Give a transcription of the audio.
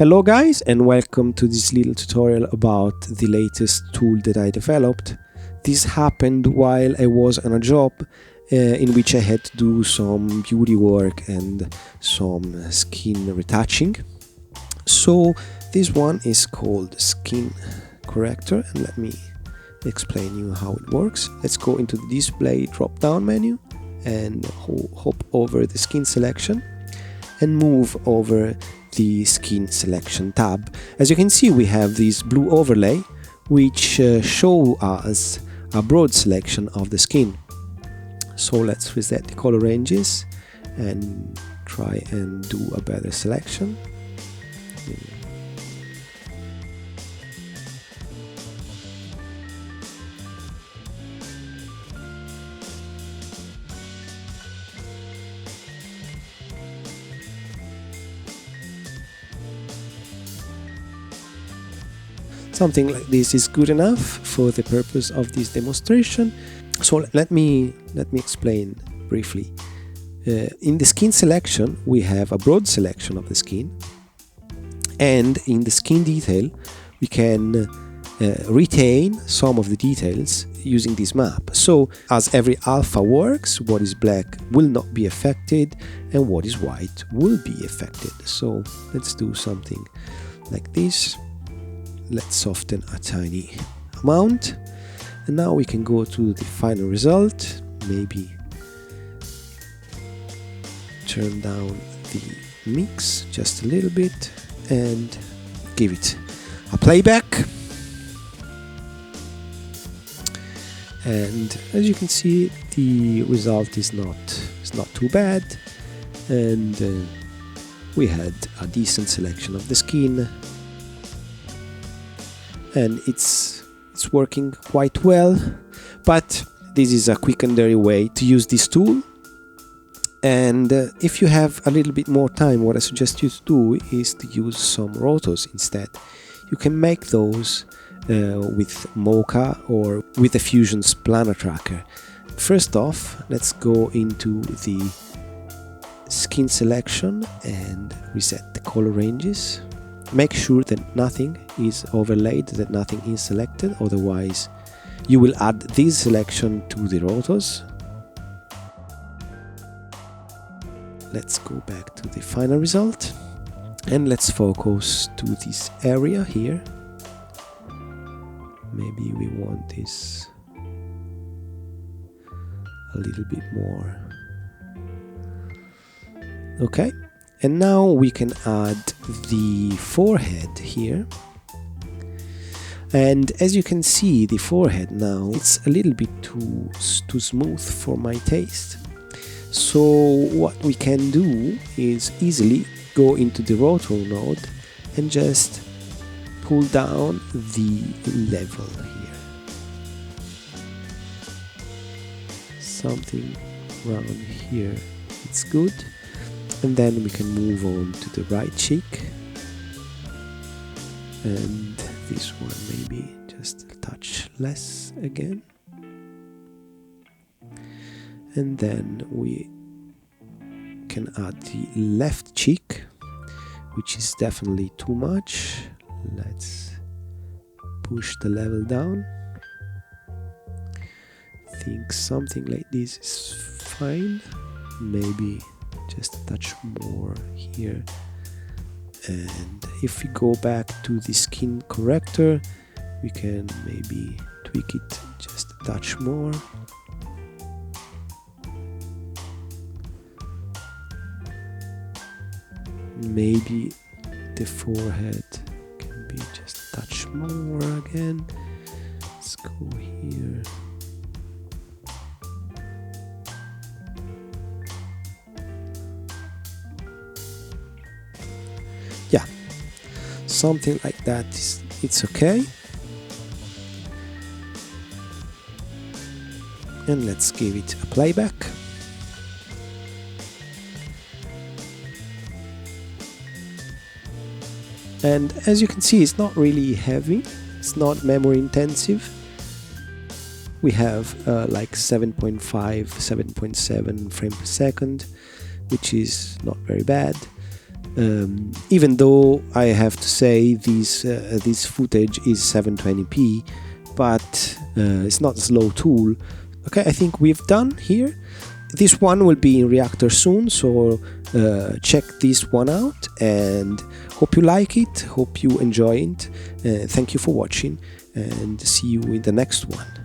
Hello guys, and welcome to this little tutorial about the latest tool that I developed. This happened while I was on a job in which I had to do some beauty work and some skin retouching. So this one is called SkinCorrector, and let me explain you how it works. Let's go into the display drop down menu and hop over the skin selection and move over the skin selection tab. As you can see, we have this blue overlay which show us a broad selection of the skin. So let's reset the color ranges and try and do a better selection. Something like this is good enough for the purpose of this demonstration. So let me explain briefly. In the skin selection, we have a broad selection of the skin, and in the skin detail, we can retain some of the details using this map. So as every alpha works, what is black will not be affected and what is white will be affected. So let's do something like this. Let's soften a tiny amount, and now we can go to the final result. Maybe turn down the mix just a little bit and give it a playback. And as you can see, the result is not too bad, and we had a decent selection of the skin. And it's working quite well, but this is a quick and dirty way to use this tool. And if you have a little bit more time, what I suggest you to do is to use some rotos instead. You can make those with Mocha or with the Fusion's planar tracker. First off, let's go into the skin selection and reset the color ranges. Make sure that nothing is overlaid, that nothing is selected, otherwise you will add this selection to the rotos. Let's go back to the final result and let's focus to this area here. Maybe we want this a little bit more. Okay. And now we can add the forehead here. And as you can see, the forehead now, it's a little bit too smooth for my taste. So what we can do is easily go into the roto node and just pull down the level here. Something around here, it's good. And then we can move on to the right cheek, and this one maybe just a touch less again. And then we can add the left cheek, which is definitely too much. Let's push the level down. I think something like this is fine. Maybe just a touch more here. And if we go back to the skin corrector, we can maybe tweak it just a touch more. Maybe the forehead can be just a touch more again. Let's go here. Yeah, something like that it's okay. And let's give it a playback. And as you can see, it's not really heavy, it's not memory intensive. We have like 7.5, 7.7 frames per second, which is not very bad. even though I have to say this footage is 720p, but it's not a slow tool. Okay, I think we've done here. This one will be in Reactor soon, so check this one out, and hope you like it, hope you enjoy it. Thank you for watching, and see you in the next one.